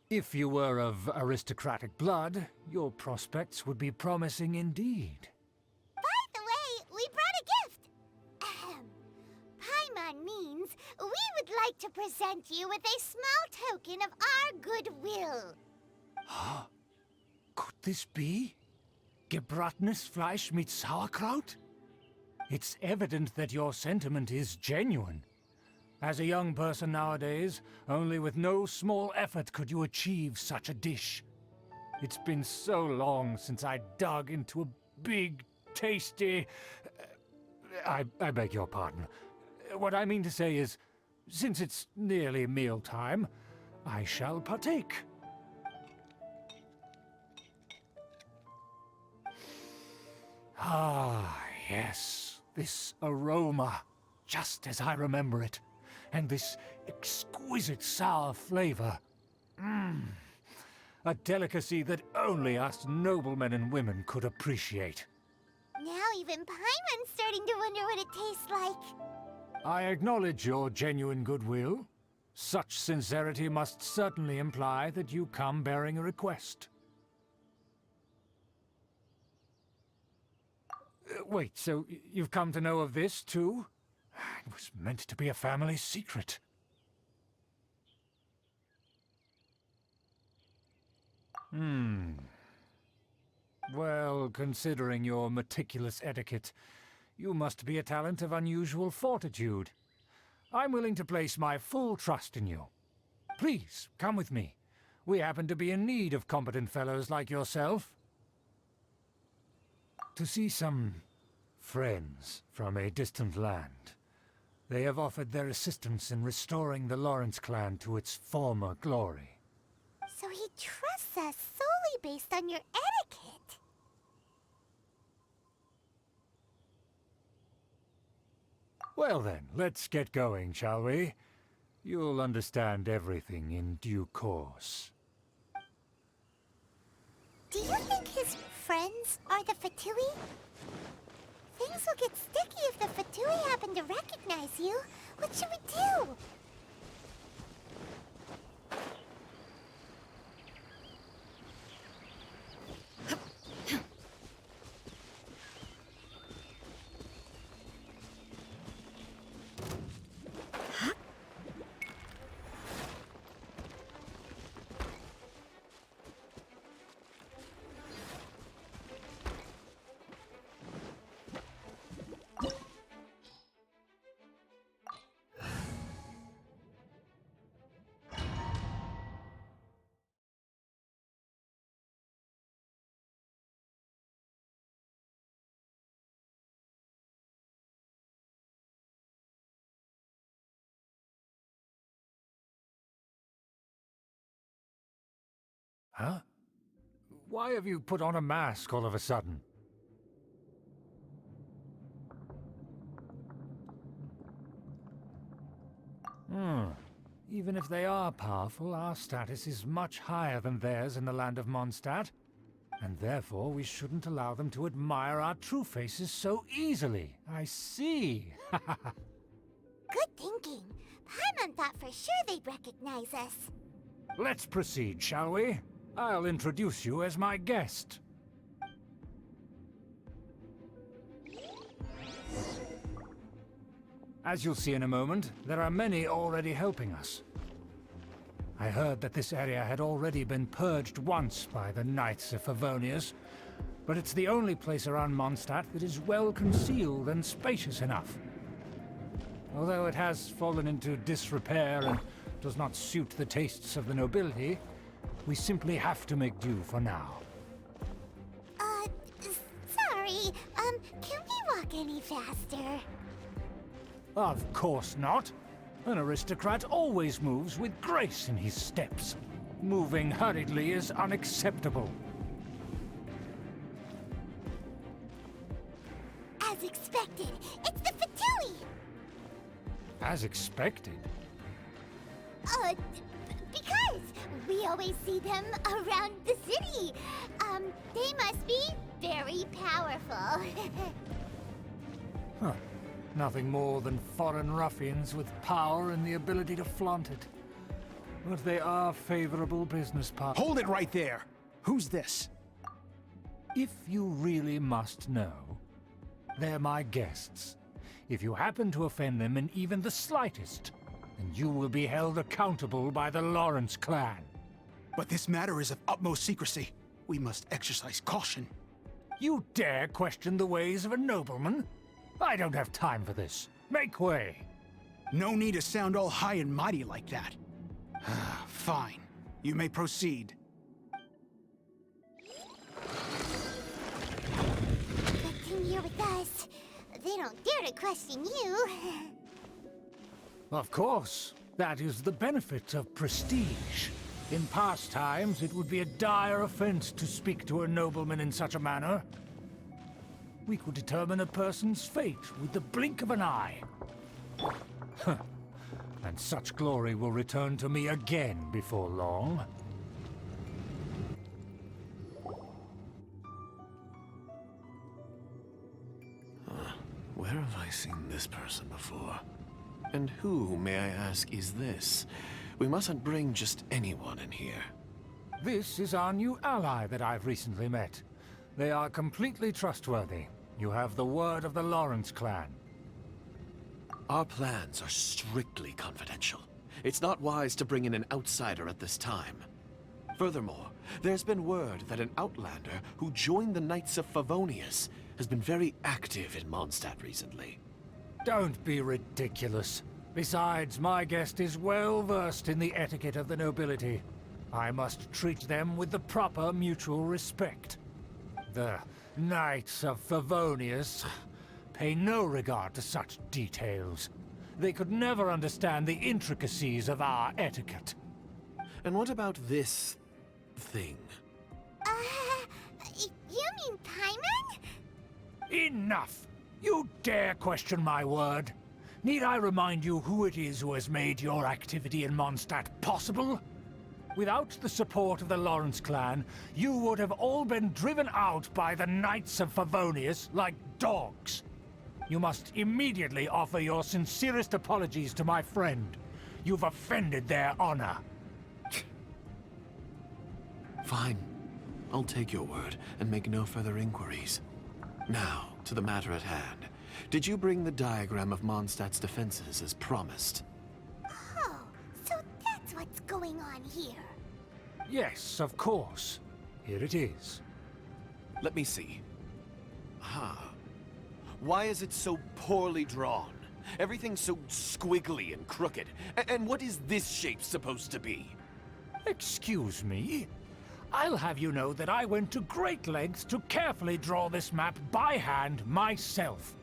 If you were of aristocratic blood, your prospects would be promising indeed. By the way, we brought a gift. Ahem. Paimon means we would like to present you with a small token of our goodwill. Could this be? Gebratenes Fleisch mit Sauerkraut? It's evident that your sentiment is genuine. As a young person nowadays, only with no small effort could you achieve such a dish. It's been so long since I dug into a big, tasty... I beg your pardon. What I mean to say is, since it's nearly mealtime, I shall partake. Ah, yes, this aroma, just as I remember it. And this exquisite sour flavor. A delicacy that only us noblemen and women could appreciate. Now even Paimon's starting to wonder what it tastes like. I acknowledge your genuine goodwill. Such sincerity must certainly imply that you come bearing a request. Wait, so you've come to know of this, too? It was meant to be a family secret. Well, considering your meticulous etiquette, you must be a talent of unusual fortitude. I'm willing to place my full trust in you. Please, come with me. We happen to be in need of competent fellows like yourself. To see some friends from a distant land. They have offered their assistance in restoring the Lawrence clan to its former glory. So he trusts us solely based on your etiquette. Well then, let's get going, shall we? You'll understand everything in due course. Do you think his friends are the Fatui? Things will get sticky if the Fatui happen to recognize you. What should we do? Huh? Why have you put on a mask all of a sudden? Even if they are powerful, our status is much higher than theirs in the land of Mondstadt. And therefore, we shouldn't allow them to admire our true faces so easily. I see. Good thinking. Paimon thought for sure they'd recognize us. Let's proceed, shall we? I'll introduce you as my guest. As you'll see in a moment, there are many already helping us. I heard that this area had already been purged once by the Knights of Favonius, but it's the only place around Mondstadt that is well concealed and spacious enough. Although it has fallen into disrepair and does not suit the tastes of the nobility, we simply have to make do for now. Sorry, can we walk any faster? Of course not. An aristocrat always moves with grace in his steps. Moving hurriedly is unacceptable. As expected, it's the Fatui! As expected. Because we always see them around the city. They must be very powerful. Huh. Nothing more than foreign ruffians with power and the ability to flaunt it. But they are favorable business partners. Hold it right there! Who's this? If you really must know, they're my guests. If you happen to offend them in even the slightest, then you will be held accountable by the Lawrence clan. But this matter is of utmost secrecy. We must exercise caution. You dare question the ways of a nobleman? I don't have time for this. Make way! No need to sound all high and mighty like that. Fine. You may proceed. Good thing you're with us. They don't dare to question you. Of course. That is the benefit of prestige. In past times, it would be a dire offense to speak to a nobleman in such a manner. We could determine a person's fate with the blink of an eye. And such glory will return to me again before long. Where have I seen this person before? And who, may I ask, is this? We mustn't bring just anyone in here. This is our new ally that I've recently met. They are completely trustworthy. You have the word of the Lawrence clan. Our plans are strictly confidential. It's not wise to bring in an outsider at this time. Furthermore, there's been word that an outlander who joined the Knights of Favonius has been very active in Mondstadt recently. Don't be ridiculous. Besides, my guest is well versed in the etiquette of the nobility. I must treat them with the proper mutual respect. The Knights of Favonius pay no regard to such details. They could never understand the intricacies of our etiquette. And what about this thing? You mean Paimon? Enough! You dare question my word? Need I remind you who it is who has made your activity in Mondstadt possible? Without the support of the Lawrence clan, you would have all been driven out by the Knights of Favonius like dogs. You must immediately offer your sincerest apologies to my friend. You've offended their honor. Fine. I'll take your word and make no further inquiries. Now, to the matter at hand. Did you bring the diagram of Mondstadt's defenses as promised? Oh, so that's what's going on here. Yes, of course. Here it is. Let me see. Why is it so poorly drawn? Everything's so squiggly and crooked. And what is this shape supposed to be? Excuse me? I'll have you know that I went to great lengths to carefully draw this map by hand myself.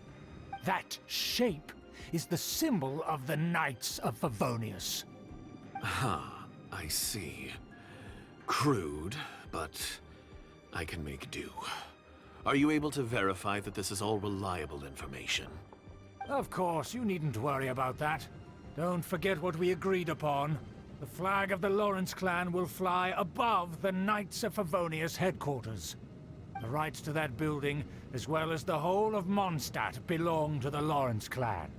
That shape is the symbol of the Knights of Favonius. I see. Crude, but I can make do. Are you able to verify that this is all reliable information? Of course, you needn't worry about that. Don't forget what we agreed upon. The flag of the Lawrence clan will fly above the Knights of Favonius headquarters. The rights to that building, as well as the whole of Mondstadt, belong to the Lawrence clan.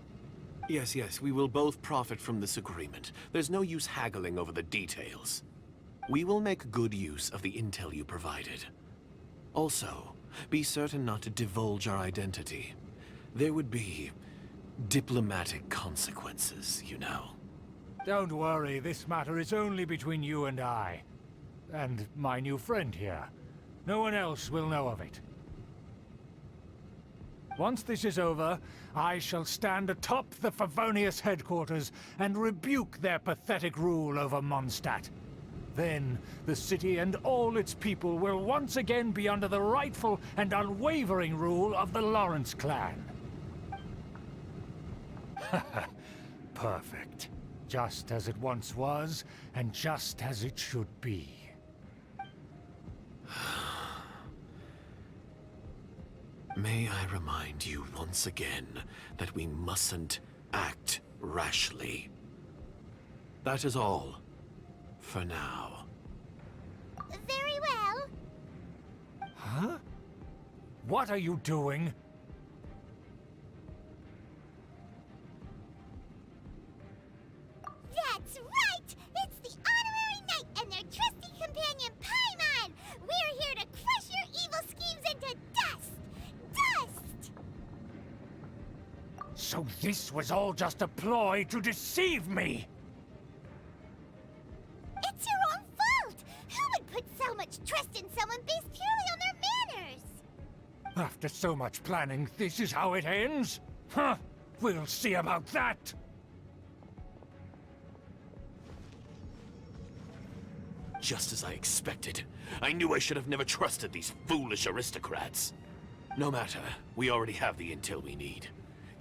Yes, we will both profit from this agreement. There's no use haggling over the details. We will make good use of the intel you provided. Also, be certain not to divulge our identity. There would be diplomatic consequences, you know. Don't worry, this matter is only between you and I. And my new friend here. No one else will know of it. Once this is over, I shall stand atop the Favonius headquarters and rebuke their pathetic rule over Mondstadt. Then, the city and all its people will once again be under the rightful and unwavering rule of the Lawrence clan. Perfect. Just as it once was, and just as it should be. May I remind you once again that we mustn't act rashly. That is all. For now. Very well. Huh? What are you doing? That's right! It's the honorary knight and their trusty companion, Paimon! We're here to crush your evil schemes into dust! Dust! So this was all just a ploy to deceive me! It's your own fault! Who would put so much trust in someone based purely on their manners? After so much planning, this is how it ends? Huh? We'll see about that! Just as I expected. I knew I should have never trusted these foolish aristocrats. No matter, we already have the intel we need.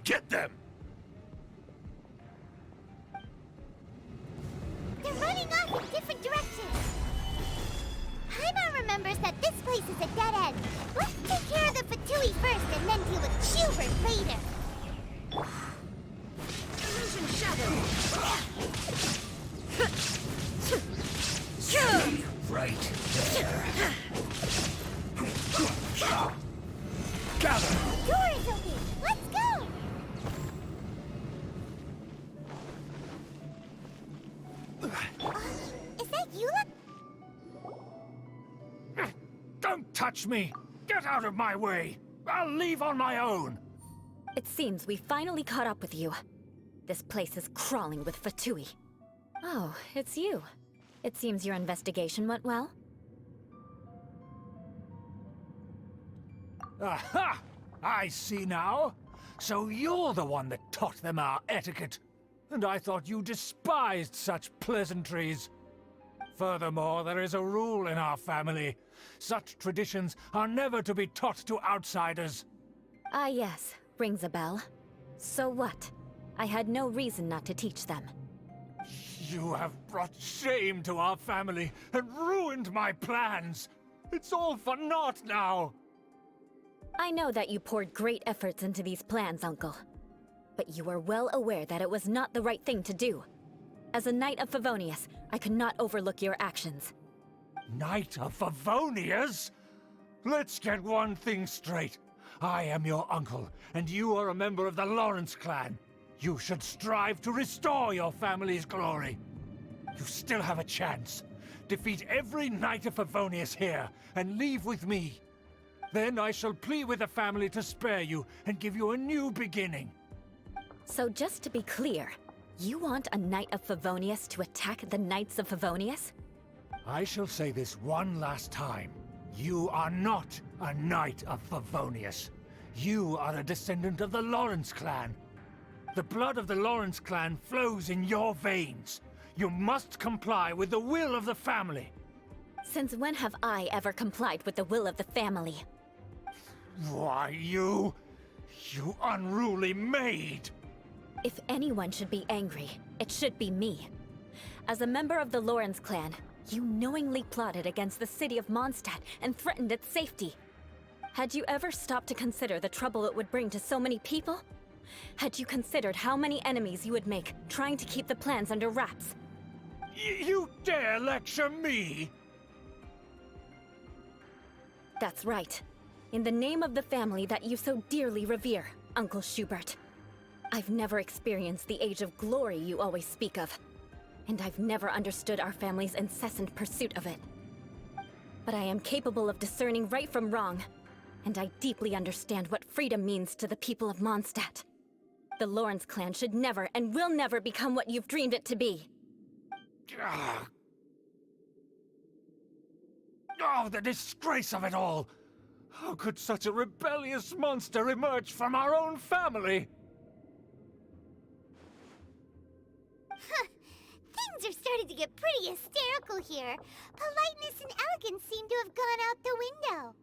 Get them! They're running off in different directions. Paimon remembers that this place is a dead end. Let's take care of the Fatui first and then deal with Schubert later. Illusion shadow. Right there. Gather! The door is open. Let's go! Is that Eula? Don't touch me! Get out of my way! I'll leave on my own! It seems we finally caught up with you. This place is crawling with Fatui. Oh, it's you. It seems your investigation went well. Aha! I see now. So you're the one that taught them our etiquette. And I thought you despised such pleasantries. Furthermore, there is a rule in our family. Such traditions are never to be taught to outsiders. Ah yes, rings a bell. So what? I had no reason not to teach them. You have brought shame to our family and ruined my plans. It's all for naught now. I know that you poured great efforts into these plans, Uncle. But you are well aware that it was not the right thing to do. As a Knight of Favonius, I could not overlook your actions. Knight of Favonius? Let's get one thing straight. I am your uncle, and you are a member of the Lawrence clan. You should strive to restore your family's glory. You still have a chance. Defeat every Knight of Favonius here, and leave with me. Then I shall plead with the family to spare you and give you a new beginning. So just to be clear, you want a Knight of Favonius to attack the Knights of Favonius? I shall say this one last time. You are not a Knight of Favonius. You are a descendant of the Lawrence clan. The blood of the Lawrence clan flows in your veins. You must comply with the will of the family. Since when have I ever complied with the will of the family? Why, you unruly maid! If anyone should be angry, it should be me. As a member of the Lawrence clan, you knowingly plotted against the city of Mondstadt and threatened its safety. Had you ever stopped to consider the trouble it would bring to so many people? Had you considered how many enemies you would make trying to keep the plans under wraps? You dare lecture me? That's right. In the name of the family that you so dearly revere, Uncle Schubert. I've never experienced the age of glory you always speak of. And I've never understood our family's incessant pursuit of it. But I am capable of discerning right from wrong, and I deeply understand what freedom means to the people of Mondstadt. The Lawrence clan should never and will never become what you've dreamed it to be. Oh, the disgrace of it all! How could such a rebellious monster emerge from our own family? Things are starting to get pretty hysterical here. Politeness and elegance seem to have gone out the window.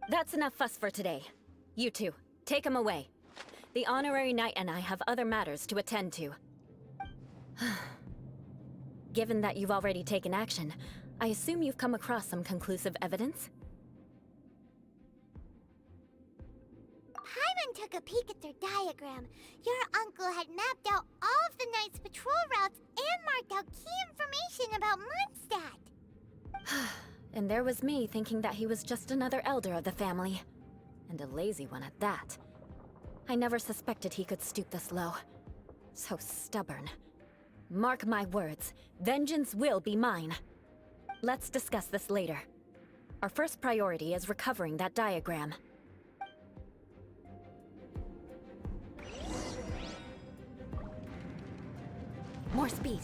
That's enough fuss for today. You two, take him away. The honorary knight and I have other matters to attend to. Given that you've already taken action, I assume you've come across some conclusive evidence? Paimon took a peek at their diagram. Your uncle had mapped out all of the Knight's patrol routes and marked out key information about Mondstadt. And there was me thinking that he was just another elder of the family. And a lazy one at that. I never suspected he could stoop this low. So stubborn. Mark my words, vengeance will be mine. Let's discuss this later. Our first priority is recovering that diagram. More speed.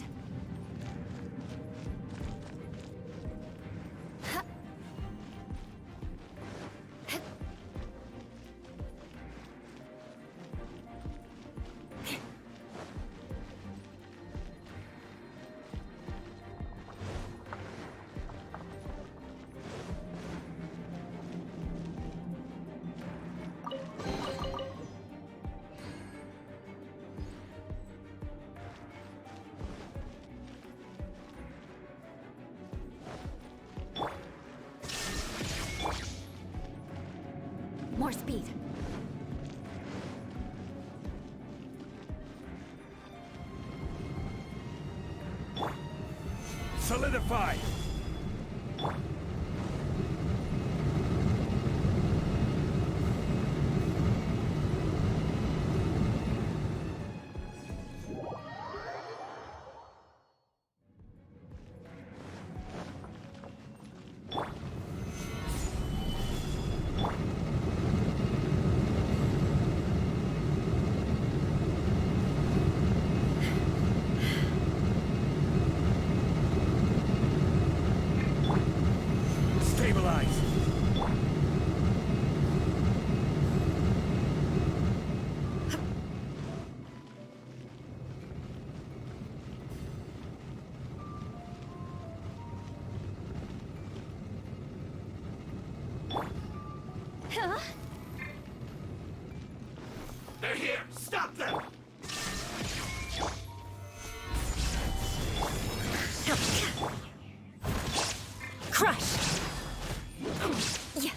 More speed. Solidify! They're here! Stop them! Crush! Yeah.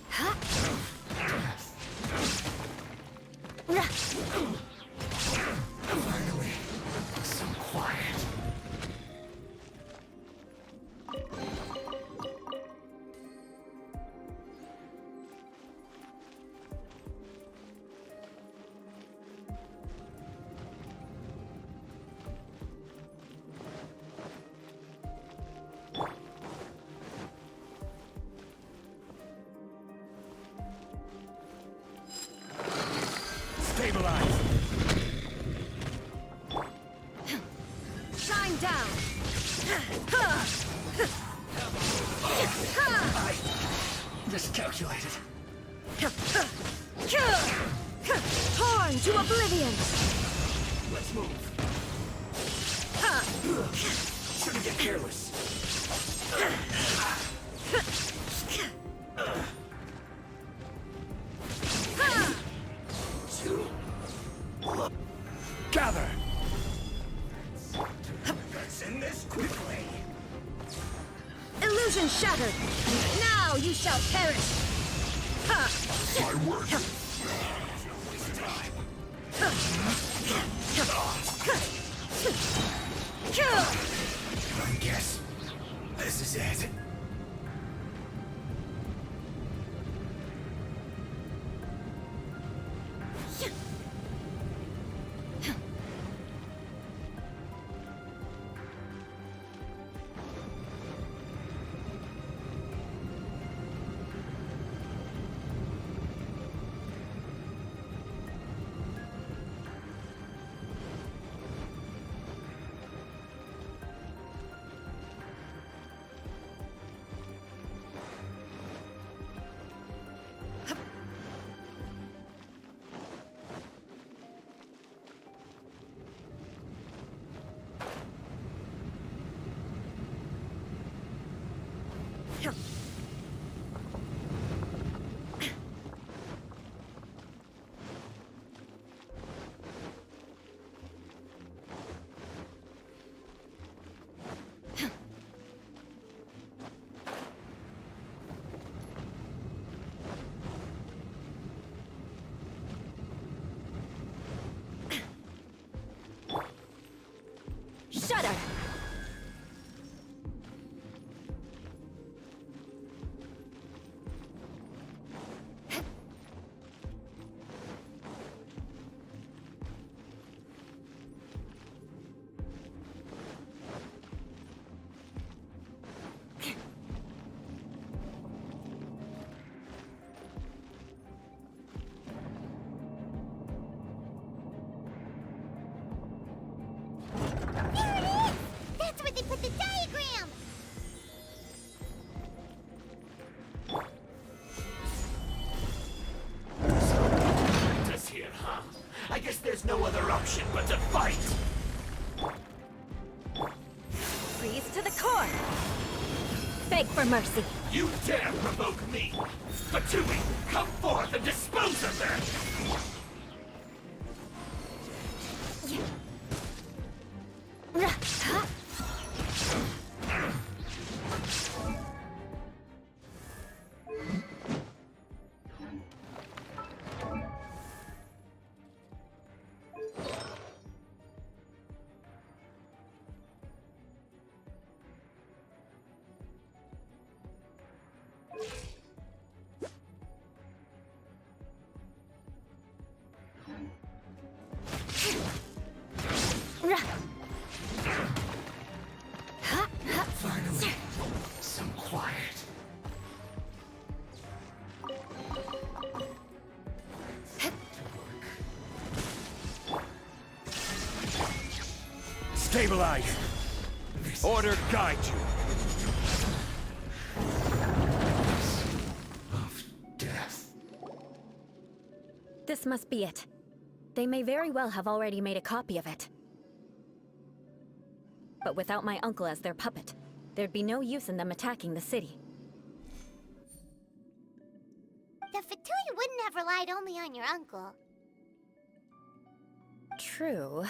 Huh? Finally, some quiet. Stabilize! Shine down! Miscalculated. Torn to oblivion! Let's move. Shouldn't get careless. Gather! Let's end this quickly. Illusion shattered! Now you shall perish! My word. I guess this is it. Shudder! There it is! That's where they put the diagram! Us here, huh? I guess there's no other option but to fight! Freeze to the core! Beg for mercy! You dare provoke me! Fatui, come forth and dispose of them! Huh? Finally, some quiet. Stabilize. Order guide you. Of death. This must be it. They may very well have already made a copy of it. But without my uncle as their puppet, there'd be no use in them attacking the city. The Fatui wouldn't have relied only on your uncle. True.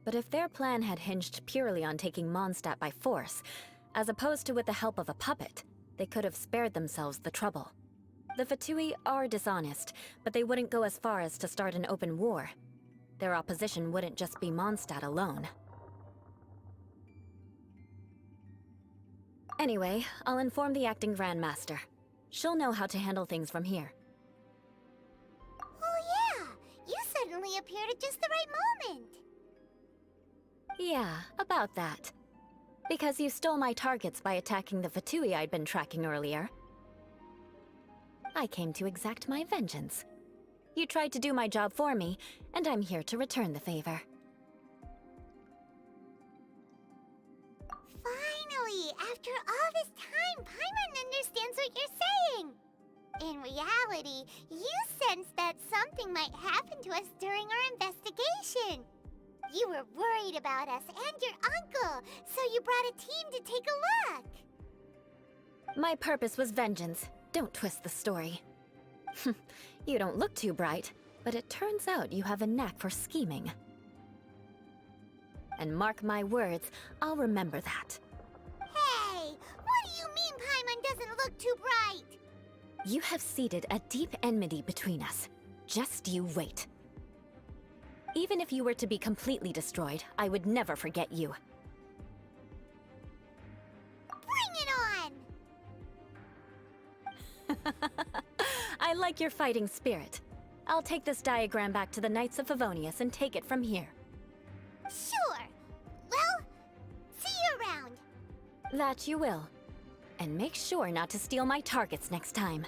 But if their plan had hinged purely on taking Mondstadt by force, as opposed to with the help of a puppet, they could have spared themselves the trouble. The Fatui are dishonest, but they wouldn't go as far as to start an open war. Their opposition wouldn't just be Mondstadt alone. Anyway, I'll inform the acting Grandmaster. She'll know how to handle things from here. Oh yeah! You suddenly appeared at just the right moment! Yeah, about that. Because you stole my targets by attacking the Fatui I'd been tracking earlier. I came to exact my vengeance. You tried to do my job for me, and I'm here to return the favor. Finally! After all this time, Paimon understands what you're saying! In reality, you sensed that something might happen to us during our investigation. You were worried about us and your uncle, so you brought a team to take a look. My purpose was vengeance. Don't twist the story. You don't look too bright, but it turns out you have a knack for scheming. And mark my words, I'll remember that. Hey! What do you mean Paimon doesn't look too bright? You have seeded a deep enmity between us. Just you wait. Even if you were to be completely destroyed, I would never forget you. Bring it on! I like your fighting spirit. I'll take this diagram back to the Knights of Favonius and take it from here. Sure. Well, see you around. That you will. And make sure not to steal my targets next time.